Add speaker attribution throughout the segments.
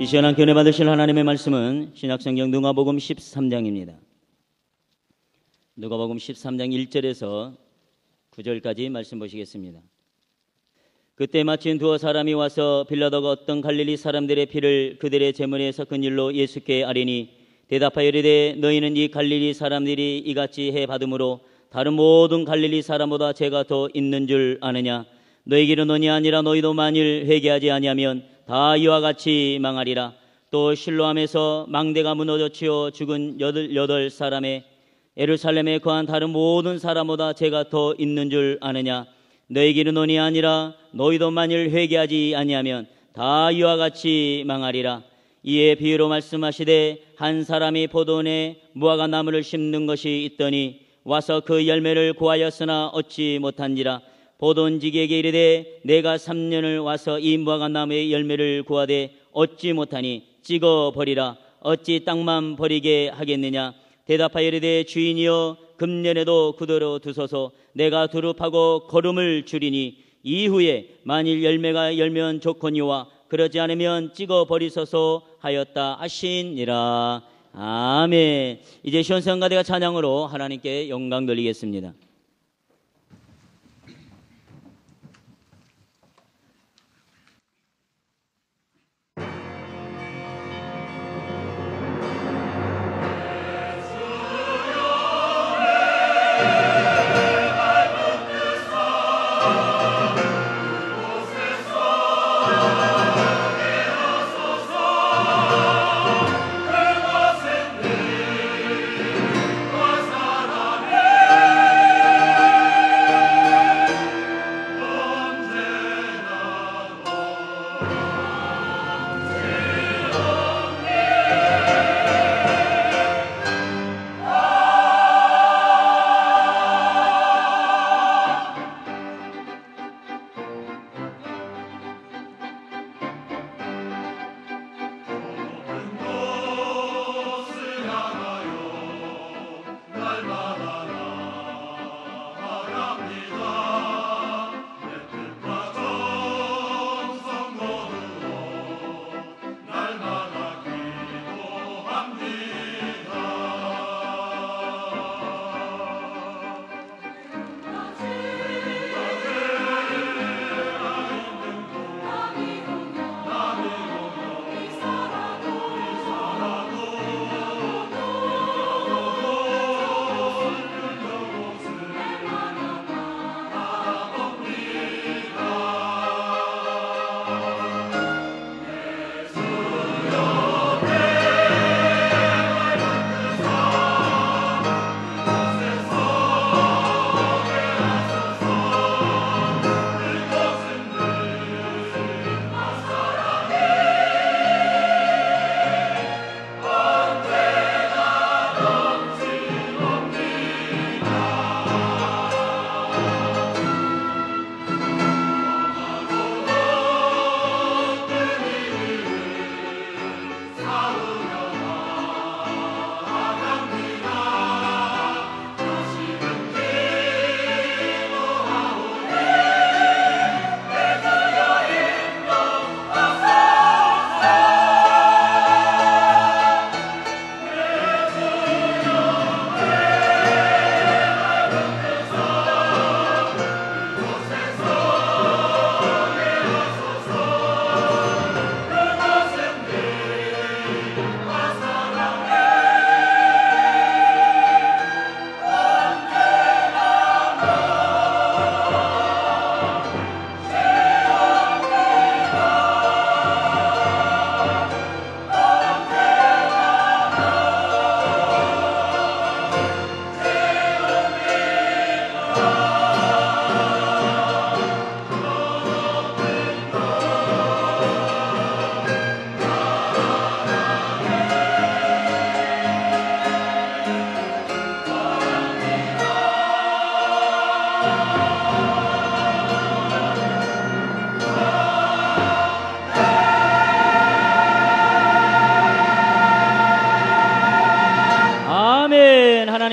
Speaker 1: 이 시원한 견해 받으실 하나님의 말씀은 신약성경 누가복음 13장입니다. 누가복음 13장 1절에서 9절까지 말씀 보시겠습니다. 그때 마침 두어 사람이 와서 빌라도가 어떤 갈릴리 사람들의 피를 그들의 제물에 섞은 일로 예수께 아뢰니 대답하여 이르되 너희는 이 갈릴리 사람들이 이같이 해 받음으로 다른 모든 갈릴리 사람보다 죄가 더 있는 줄 아느냐? 너희에게는 논이 아니라 너희도 만일 회개하지 아니하면 다 이와 같이 망하리라. 또 실로암에서 망대가 무너져 치어 죽은 88사람의 예루살렘에 거한 다른 모든 사람보다 죄가 더 있는 줄 아느냐? 너희에게는 논이 아니라 너희도 만일 회개하지 아니하면 다 이와 같이 망하리라. 이에 비유로 말씀하시되 한 사람이 포도원에 무화과 나무를 심는 것이 있더니 와서 그 열매를 구하였으나 얻지 못한지라. 포도원지기에게 이르되 내가 3년을 와서 이 무화과 나무의 열매를 구하되 얻지 못하니 찍어버리라. 어찌 땅만 버리게 하겠느냐? 대답하여 이르되 주인이여 금년에도 그대로 두소서. 내가 두릅하고 거름을 줄이니 이후에 만일 열매가 열면 좋거니와 그러지 않으면 찍어버리소서 하였다 하시니라. 아멘. 이제 시온성가대가 찬양으로 하나님께 영광 돌리겠습니다.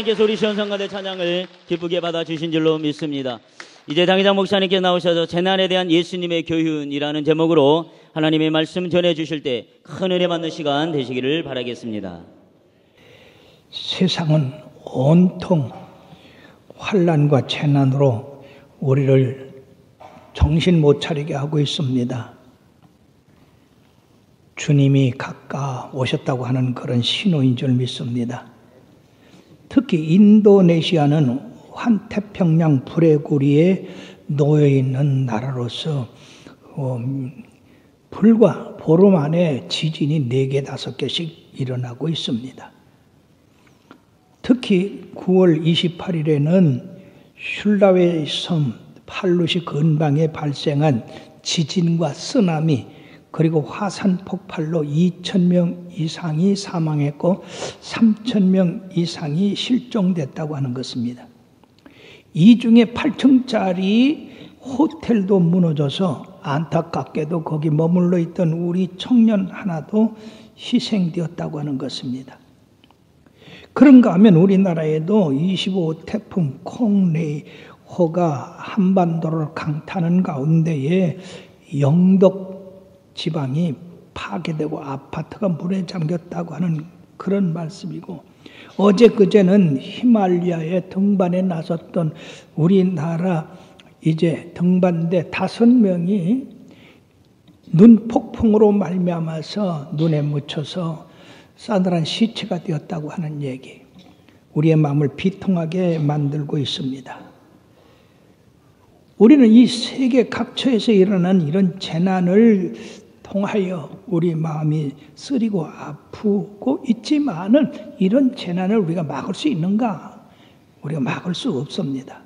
Speaker 1: 하나님께서 우리 시온성가대 찬양을 기쁘게 받아주신 줄로 믿습니다. 이제 당회장 목사님께 나오셔서 재난에 대한 예수님의 교훈이라는 제목으로 하나님의 말씀 전해주실 때 큰 은혜 받는 시간 되시기를 바라겠습니다.
Speaker 2: 세상은 온통 환난과 재난으로 우리를 정신 못 차리게 하고 있습니다. 주님이 가까우셨다고 하는 그런 신호인 줄 믿습니다. 특히 인도네시아는 환태평양 불의 놓여 있는 나라로서 불과 보름 안에 지진이 4개, 5개씩 일어나고 있습니다. 특히 9월 28일에는 슐라웨시 섬 팔루시 근방에 발생한 지진과 쓰나미 그리고 화산 폭발로 2,000명 이상이 사망했고 3,000명 이상이 실종됐다고 하는 것입니다. 이 중에 8층짜리 호텔도 무너져서 안타깝게도 거기 머물러 있던 우리 청년 하나도 희생되었다고 하는 것입니다. 그런가 하면 우리나라에도 25 태풍 콩레이호가 한반도를 강타하는 가운데에 영덕 지방이 파괴되고 아파트가 물에 잠겼다고 하는 그런 말씀이고, 어제 그제는 히말라야의 등반에 나섰던 우리나라 이제 등반대 5명이 눈 폭풍으로 말미암아서 눈에 묻혀서 싸늘한 시체가 되었다고 하는 얘기, 우리의 마음을 비통하게 만들고 있습니다. 우리는 이 세계 각처에서 일어난 이런 재난을 통하여 우리 마음이 쓰리고 아프고 있지만은 이런 재난을 우리가 막을 수 있는가? 우리가 막을 수 없습니다.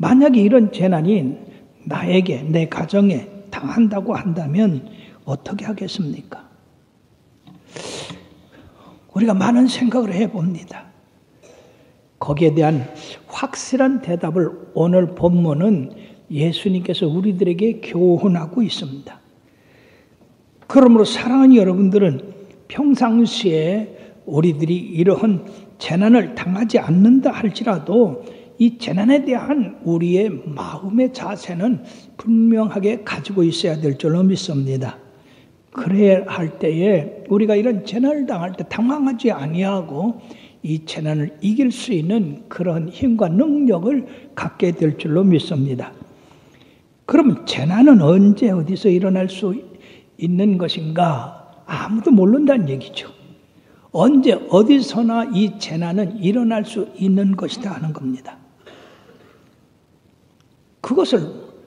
Speaker 2: 만약에 이런 재난이 나에게, 내 가정에 당한다고 한다면 어떻게 하겠습니까? 우리가 많은 생각을 해봅니다. 거기에 대한 확실한 대답을 오늘 본문은 예수님께서 우리들에게 교훈하고 있습니다. 그러므로 사랑하는 여러분들은 평상시에 우리들이 이러한 재난을 당하지 않는다 할지라도 이 재난에 대한 우리의 마음의 자세는 분명하게 가지고 있어야 될 줄로 믿습니다. 그래야 할 때에 우리가 이런 재난을 당할 때 당황하지 아니하고 이 재난을 이길 수 있는 그런 힘과 능력을 갖게 될 줄로 믿습니다. 그러면 재난은 언제 어디서 일어날 수 있는 것인가? 아무도 모른다는 얘기죠. 언제 어디서나 이 재난은 일어날 수 있는 것이다 하는 겁니다. 그것을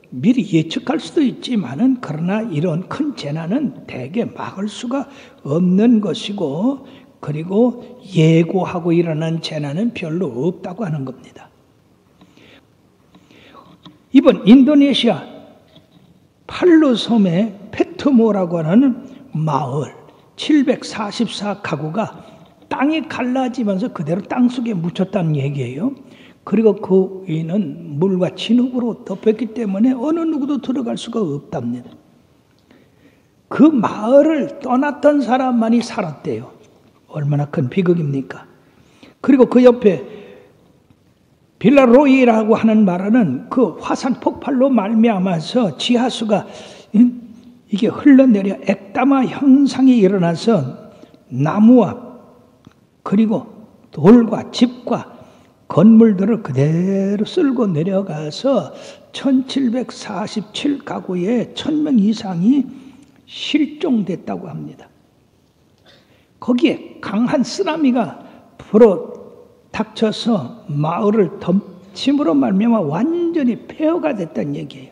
Speaker 2: 미리 예측할 수도 있지만은 그러나 이런 큰 재난은 대개 막을 수가 없는 것이고, 그리고 예고하고 일어난 재난은 별로 없다고 하는 겁니다. 이번 인도네시아 팔루 섬의 페트모라고 하는 마을 744가구가 땅이 갈라지면서 그대로 땅속에 묻혔다는 얘기예요. 그리고 그 위는 물과 진흙으로 덮였기 때문에 어느 누구도 들어갈 수가 없답니다. 그 마을을 떠났던 사람만이 살았대요. 얼마나 큰 비극입니까? 그리고 그 옆에 빌라로이라고 하는 나라는 그 화산 폭발로 말미암아서 지하수가 이게 흘러내려 액담화 현상이 일어나서 나무와 그리고 돌과 집과 건물들을 그대로 쓸고 내려가서 1747가구에 1000명 이상이 실종됐다고 합니다. 거기에 강한 쓰나미가 불어 닥쳐서 마을을 덮침으로 말미암아 완전히 폐허가 됐다는 얘기예요.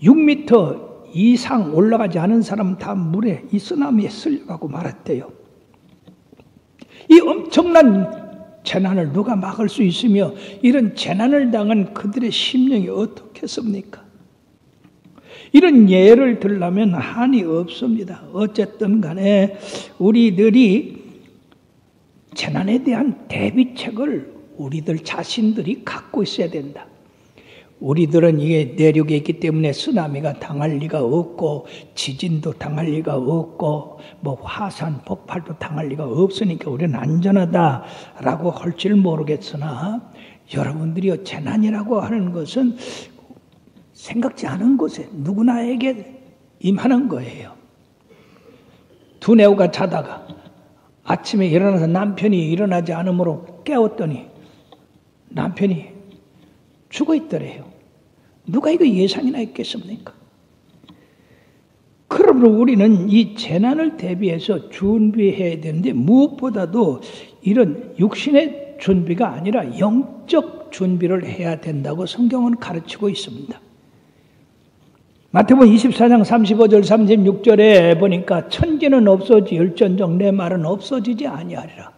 Speaker 2: 6m 이상 올라가지 않은 사람은 다 물에 이 쓰나미에 쓸려가고 말았대요. 이 엄청난 재난을 누가 막을 수 있으며 이런 재난을 당한 그들의 심령이 어떻겠습니까? 이런 예를 들려면 한이 없습니다. 어쨌든 간에 우리들이 재난에 대한 대비책을 우리들 자신들이 갖고 있어야 된다. 우리들은 이게 내륙에 있기 때문에 쓰나미가 당할 리가 없고 지진도 당할 리가 없고 뭐 화산 폭발도 당할 리가 없으니까 우리는 안전하다라고 할 줄 모르겠으나 여러분들이 재난이라고 하는 것은 생각지 않은 곳에 누구나에게 임하는 거예요. 두뇌가 자다가 아침에 일어나서 남편이 일어나지 않으므로 깨웠더니 남편이 죽어 있더래요. 누가 이거 예상이나 했겠습니까? 그러므로 우리는 이 재난을 대비해서 준비해야 되는데 무엇보다도 이런 육신의 준비가 아니라 영적 준비를 해야 된다고 성경은 가르치고 있습니다. 마태복음 24장 35절 36절에 보니까 천지는 없어질전정 내 말은 없어지지 아니하리라.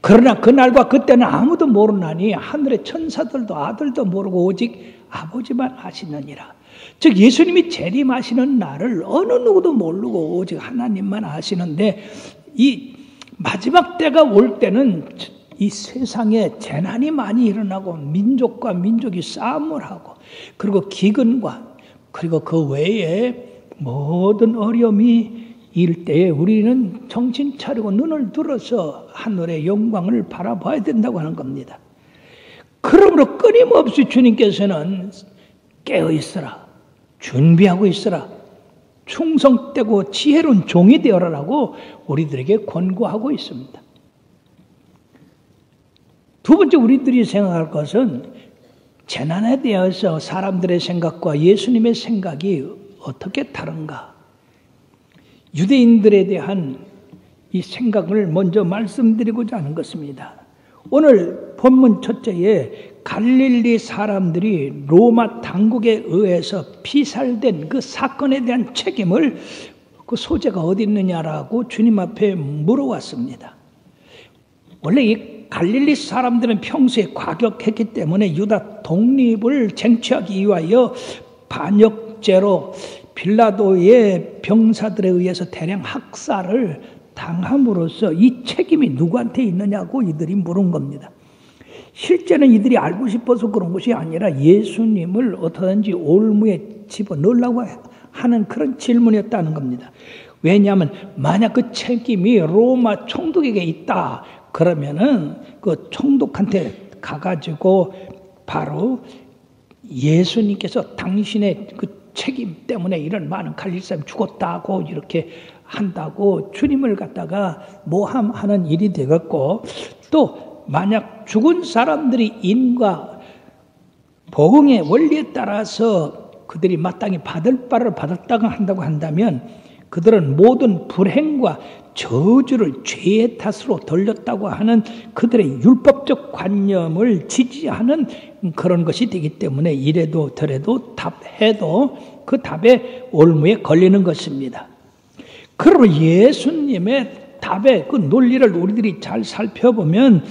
Speaker 2: 그러나 그날과 그때는 아무도 모르나니 하늘의 천사들도 아들도 모르고 오직 아버지만 아시느니라. 즉 예수님이 재림하시는 날을 어느 누구도 모르고 오직 하나님만 아시는데 이 마지막 때가 올 때는 이 세상에 재난이 많이 일어나고 민족과 민족이 싸움을 하고 그리고 기근과 그리고 그 외에 모든 어려움이 일 때에 우리는 정신 차리고 눈을 들어서 하늘의 영광을 바라봐야 된다고 하는 겁니다. 그러므로 끊임없이 주님께서는 깨어 있으라, 준비하고 있으라, 충성되고 지혜로운 종이 되어라라고 우리들에게 권고하고 있습니다. 두 번째 우리들이 생각할 것은 재난에 대해서 사람들의 생각과 예수님의 생각이 어떻게 다른가? 유대인들에 대한 이 생각을 먼저 말씀드리고자 하는 것입니다. 오늘 본문 첫째에 갈릴리 사람들이 로마 당국에 의해서 피살된 그 사건에 대한 책임을 그 소재가 어디 있느냐라고 주님 앞에 물어왔습니다. 원래 이 갈릴리 사람들은 평소에 과격했기 때문에 유다 독립을 쟁취하기 위하여 반역죄로 빌라도의 병사들에 의해서 대량 학살을 당함으로써 이 책임이 누구한테 있느냐고 이들이 물은 겁니다. 실제는 이들이 알고 싶어서 그런 것이 아니라 예수님을 어떻게든지 올무에 집어넣으려고 하는 그런 질문이었다는 겁니다. 왜냐하면 만약 그 책임이 로마 총독에게 있다 그러면은 그 총독한테 가가지고 바로 예수님께서 당신의 그 책임 때문에 이런 많은 갈릴리 사람이 죽었다고 이렇게 한다고 주님을 갖다가 모함하는 일이 되겠고, 또 만약 죽은 사람들이 인과 보응의 원리에 따라서 그들이 마땅히 받을 바를 받았다고 한다고 한다면 그들은 모든 불행과 저주를 죄의 탓으로 돌렸다고 하는 그들의 율법적 관념을 지지하는 그런 것이 되기 때문에 이래도 저래도 답해도 그 답에 올무에 걸리는 것입니다. 그러므로 예수님의 답의 그 논리를 우리들이 잘 살펴보면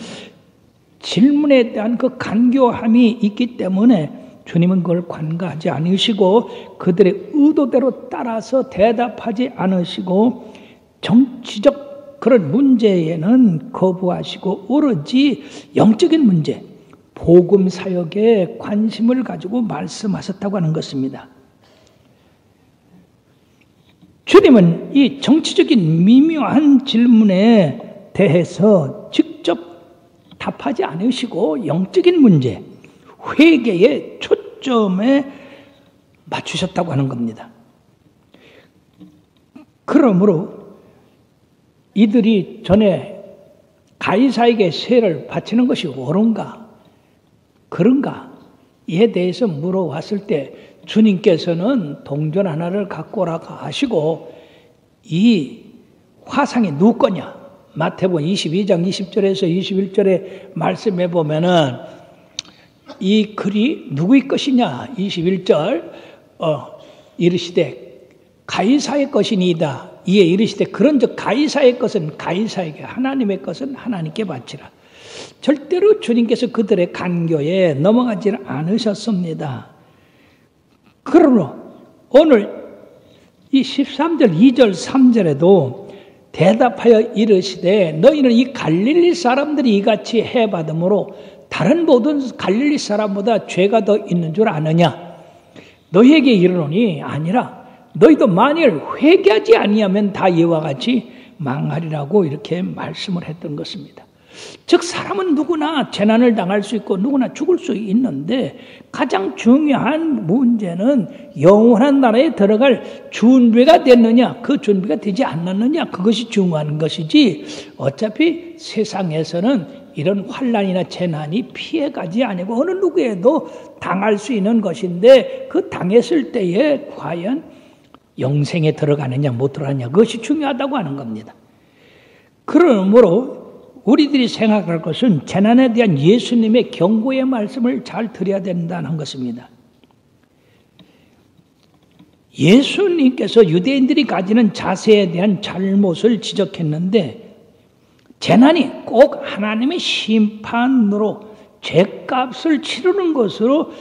Speaker 2: 질문에 대한 그 간교함이 있기 때문에 주님은 그걸 관가하지 않으시고 그들의 의도대로 따라서 대답하지 않으시고 정치적 그런 문제에는 거부하시고 오로지 영적인 문제, 복음 사역에 관심을 가지고 말씀하셨다고 하는 것입니다. 주님은 이 정치적인 미묘한 질문에 대해서 직접 답하지 않으시고 영적인 문제, 회개의 초점에 맞추셨다고 하는 겁니다. 그러므로 이들이 전에 가이사에게 세를 바치는 것이 옳은가, 그런가 이에 대해서 물어왔을 때 주님께서는 동전 하나를 갖고 오라고 하시고 이 화상이 누구 거냐? 마태복음 22장 20절에서 21절에 말씀해 보면은 이 글이 누구의 것이냐? 21절 이르시되 가이사의 것이니이다. 이에 이르시되 그런즉 가이사의 것은 가이사에게, 하나님의 것은 하나님께 바치라. 절대로 주님께서 그들의 간교에 넘어가지 않으셨습니다. 그러므로 오늘 이 13절 2절 3절에도 대답하여 이르시되 너희는 이 갈릴리 사람들이 이같이 해받음으로 다른 모든 갈릴리 사람보다 죄가 더 있는 줄 아느냐? 너희에게 이르노니 아니라 너희도 만일 회개하지 아니하면 다 이와 같이 망하리라고 이렇게 말씀을 했던 것입니다. 즉 사람은 누구나 재난을 당할 수 있고 누구나 죽을 수 있는데 가장 중요한 문제는 영원한 나라에 들어갈 준비가 됐느냐, 그 준비가 되지 않았느냐, 그것이 중요한 것이지 어차피 세상에서는 이런 환난이나 재난이 피해가지 아니고 어느 누구에도 당할 수 있는 것인데 그 당했을 때에 과연 영생에 들어가느냐 못 들어가느냐 그것이 중요하다고 하는 겁니다. 그러므로 우리들이 생각할 것은 재난에 대한 예수님의 경고의 말씀을 잘 들어야 된다는 것입니다. 예수님께서 유대인들이 가지는 자세에 대한 잘못을 지적했는데 재난이 꼭 하나님의 심판으로 죄값을 치르는 것으로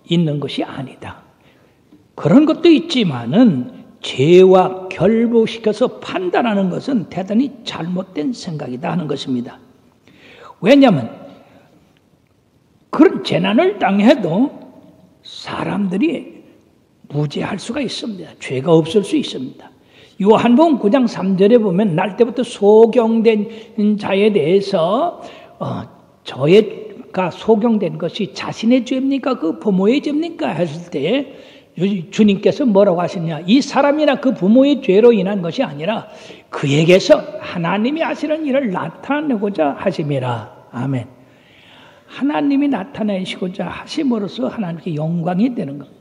Speaker 2: 있는 것이 아니다. 그런 것도 있지만은 죄와 결부시켜서 판단하는 것은 대단히 잘못된 생각이다 하는 것입니다. 왜냐하면 그런 재난을 당해도 사람들이 무죄할 수가 있습니다. 죄가 없을 수 있습니다. 요한복음 9장 3절에 보면 날 때부터 소경된 자에 대해서 저가 소경된 것이 자신의 죄입니까? 그 부모의 죄입니까? 했을 때 주님께서 뭐라고 하시냐? 이 사람이나 그 부모의 죄로 인한 것이 아니라 그에게서 하나님이 하시는 일을 나타내고자 하심이라. 아멘. 하나님이 나타내시고자 하심으로써 하나님께 영광이 되는 겁니다.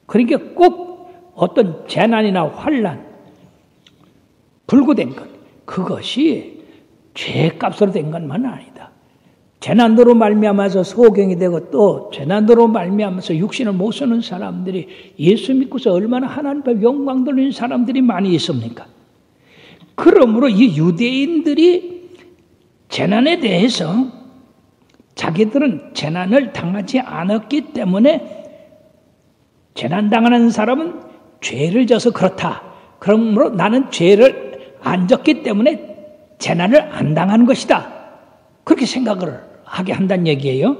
Speaker 2: 그러니까 꼭 어떤 재난이나 환난, 불구된 것, 그것이 죄값으로 된 것만 아니다. 재난으로 말미암아서 소경이 되고 또 재난으로 말미암아서 육신을 못 쓰는 사람들이 예수 믿고서 얼마나 하나님 앞에 영광 돌리는 사람들이 많이 있습니까? 그러므로 이 유대인들이 재난에 대해서 자기들은 재난을 당하지 않았기 때문에 재난당하는 사람은 죄를 져서 그렇다. 그러므로 나는 죄를 안 졌기 때문에 재난을 안 당하는 것이다. 그렇게 생각을 하게 한다는 얘기예요.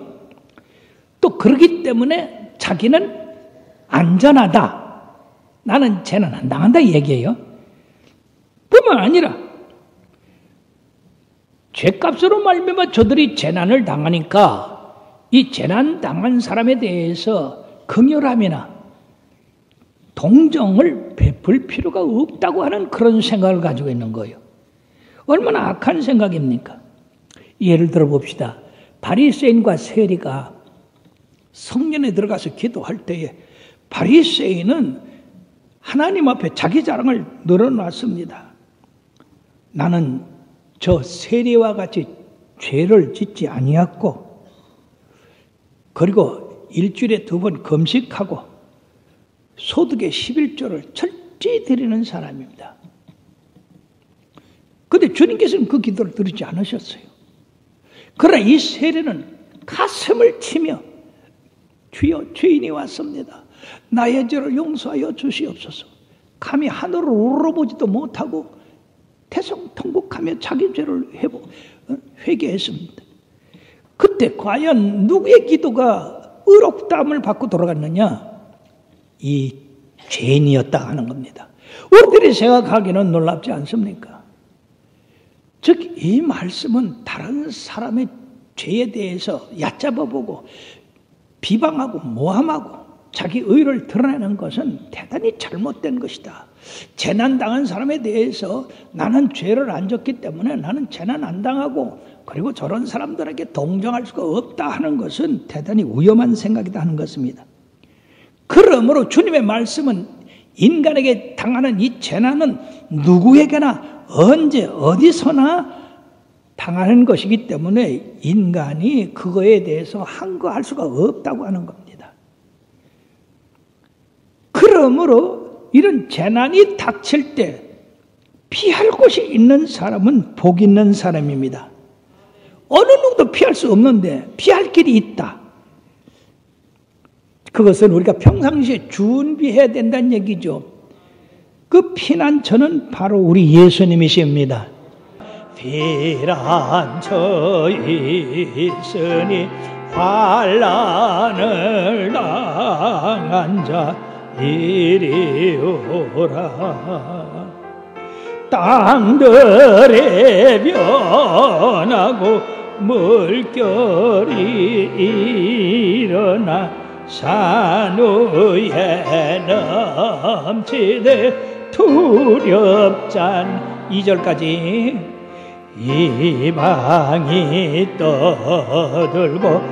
Speaker 2: 또 그렇기 때문에 자기는 안전하다. 나는 재난 안 당한다 이 얘기예요. 뿐만 아니라 죄값으로 말미암아 저들이 재난을 당하니까 이 재난 당한 사람에 대해서 긍휼함이나 동정을 베풀 필요가 없다고 하는 그런 생각을 가지고 있는 거예요. 얼마나 악한 생각입니까? 예를 들어 봅시다. 바리새인과 세리가 성전에 들어가서 기도할 때에 바리새인은 하나님 앞에 자기 자랑을 늘어놨습니다. 나는 저 세리와 같이 죄를 짓지 아니었고 그리고 일주일에 2번 금식하고 소득의 11조를 철저히 드리는 사람입니다. 그런데 주님께서는 그 기도를 들으지 않으셨어요. 그러나 이 세리는 가슴을 치며 주여 죄인이 왔습니다. 나의 죄를 용서하여 주시옵소서. 감히 하늘을 우러러보지도 못하고 태성통곡하며 자기 죄를 회개했습니다. 그때 과연 누구의 기도가 의롭다함을 받고 돌아갔느냐? 이 죄인이었다 하는 겁니다. 우리들이 생각하기는 놀랍지 않습니까? 즉 이 말씀은 다른 사람의 죄에 대해서 얕잡아보고 비방하고 모함하고 자기 의를 드러내는 것은 대단히 잘못된 것이다. 재난당한 사람에 대해서 나는 죄를 안 졌기 때문에 나는 재난 안 당하고 그리고 저런 사람들에게 동정할 수가 없다 하는 것은 대단히 위험한 생각이다 하는 것입니다. 그러므로 주님의 말씀은 인간에게 당하는 이 재난은 누구에게나 언제 어디서나 당하는 것이기 때문에 인간이 그거에 대해서 항거할 수가 없다고 하는 겁니다. 그러므로 이런 재난이 닥칠 때 피할 곳이 있는 사람은 복 있는 사람입니다. 어느 누구도 피할 수 없는데 피할 길이 있다. 그것은 우리가 평상시에 준비해야 된다는 얘기죠. 그 피난처는 바로 우리 예수님이십니다. 피난처 있으니 환난을 당한 자 이리 오라. 땅들에 변하고 물결이 일어나 산 위에 넘치되 두렵잔 2절까지 이방이 떠들고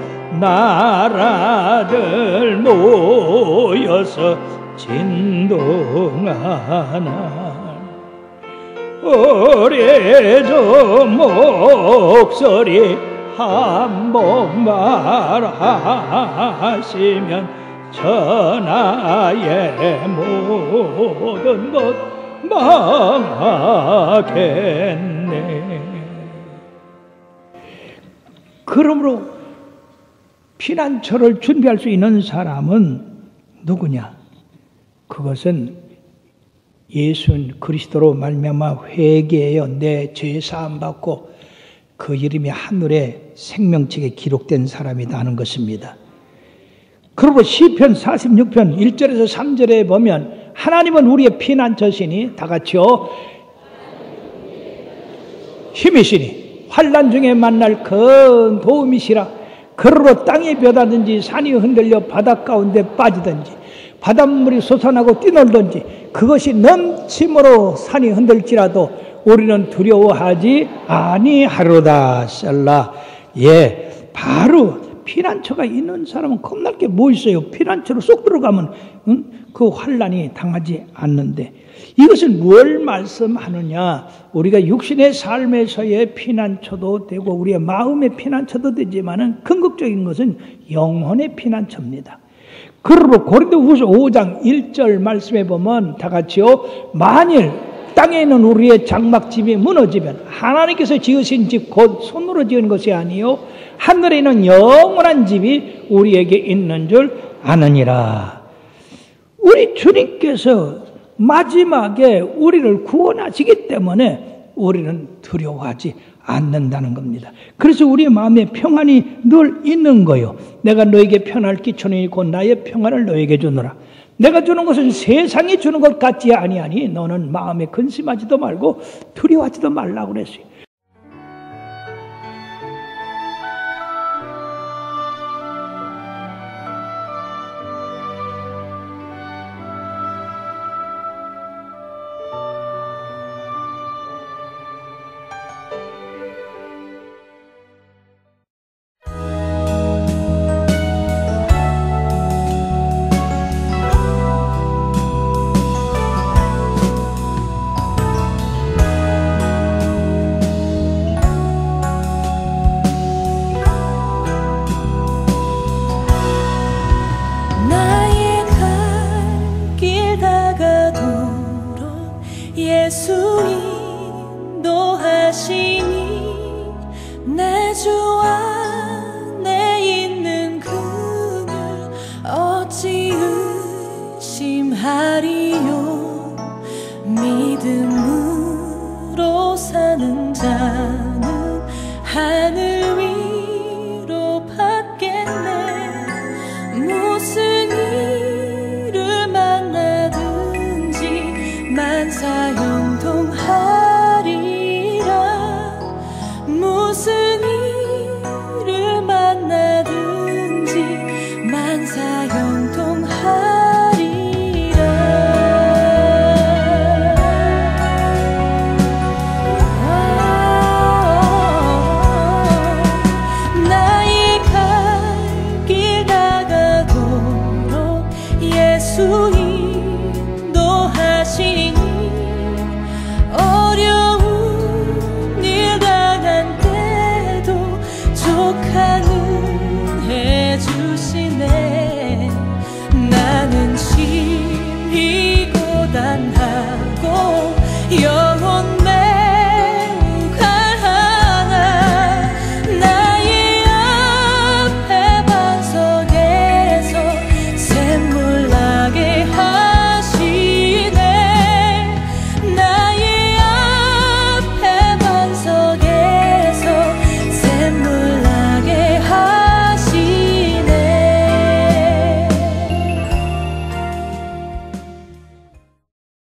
Speaker 2: 나라들 모여서 진동하나 오래저 목소리 한번 말하시면 천하의 모든 것 망하겠네. 그러므로 피난처를 준비할 수 있는 사람은 누구냐? 그것은 예수 그리스도로 말미암아 회개하여 내 죄 사함 받고 그 이름이 하늘의 생명책에 기록된 사람이다 하는 것입니다. 그리고 시편 46편 1절에서 3절에 보면 하나님은 우리의 피난처시니 다 같이요 힘이시니 환난 중에 만날 큰 도움이시라. 그러로 땅이 벼다든지 산이 흔들려 바닷 가운데 빠지든지 바닷물이 솟아나고 뛰놀든지 그것이 넘침으로 산이 흔들지라도 우리는 두려워하지 아니하로다. 셀라. 예, 바로 피난처가 있는 사람은 겁날 게 뭐 있어요? 피난처로 쏙 들어가면 그 환난이 당하지 않는데, 이것은 뭘 말씀하느냐? 우리가 육신의 삶에서의 피난처도 되고 우리의 마음의 피난처도 되지만은 궁극적인 것은 영혼의 피난처입니다. 그러므로 고린도후서 5장 1절 말씀에 보면 다 같이요. 만일 땅에 있는 우리의 장막집이 무너지면 하나님께서 지으신 집 곧 손으로 지은 것이 아니요 하늘에 있는 영원한 집이 우리에게 있는 줄 아느니라. 우리 주님께서 마지막에 우리를 구원하시기 때문에 우리는 두려워하지 않는다는 겁니다. 그래서 우리의 마음에 평안이 늘 있는 거예요. 내가 너에게 평안을 끼치노니 곧 나의 평안을 너에게 주노라. 내가 주는 것은 세상이 주는 것 같지 아니하니 너는 마음에 근심하지도 말고 두려워하지도 말라고 그랬어요.
Speaker 3: 예수 인도하시니 내 주 안에 있는 그늘 어찌 의심하리요. 믿음으로 사는 자는 하늘 위로 받겠네. 무슨 일을 만나든지 만사형통하리라. 무슨 일을 만나든지 만사형통하리라. 나의 갈 길 다가도록 예수 인도하시니